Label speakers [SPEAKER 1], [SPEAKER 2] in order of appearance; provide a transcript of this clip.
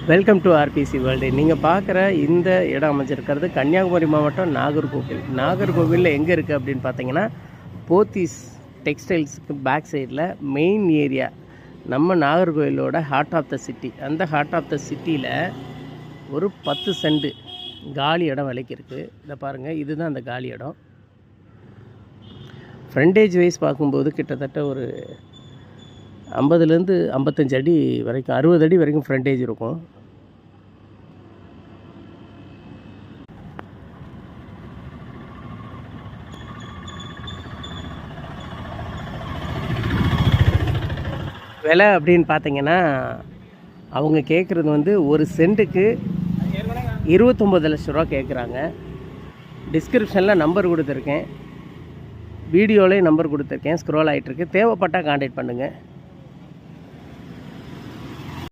[SPEAKER 1] Welcome to RBC world. நீங்கள் பார்க்குற இந்த இடம் அமைஞ்சிருக்கிறது கன்னியாகுமரி மாவட்டம் நாகர்கோவில். நாகர்கோவிலில் எங்கே இருக்குது அப்படின்னு பார்த்தீங்கன்னா, போத்தீஸ் டெக்ஸ்டைல்ஸுக்கு பேக் சைடில் மெயின் ஏரியா. நம்ம நாகர்கோவிலோட ஹார்ட் ஆஃப் த சிட்டி. அந்த ஹார்ட் ஆஃப் த சிட்டியில் ஒரு 10 சென்ட் காலி இடம் விலைக்கு இருக்குது. இதை பாருங்கள், இதுதான் அந்த காலி இடம். ஃப்ரண்டேஜ் வைஸ் பார்க்கும்போது கிட்டத்தட்ட ஒரு 50லேருந்து 55 அடி வரைக்கும், 60 அடி வரைக்கும் ஃப்ரண்டேஜ் இருக்கும். விலை அப்படின்னு பார்த்தீங்கன்னா, அவங்க கேட்குறது வந்து ஒரு சென்ட்டுக்கு 29 லட்ச ரூபா கேட்குறாங்க. டிஸ்கிரிப்ஷனில் நம்பர் கொடுத்துருக்கேன், வீடியோலேயும் நம்பர் கொடுத்துருக்கேன், ஸ்க்ரோல் ஆகிட்டுருக்கு. தேவைப்பட்டால் கான்டாக்ட் பண்ணுங்கள்.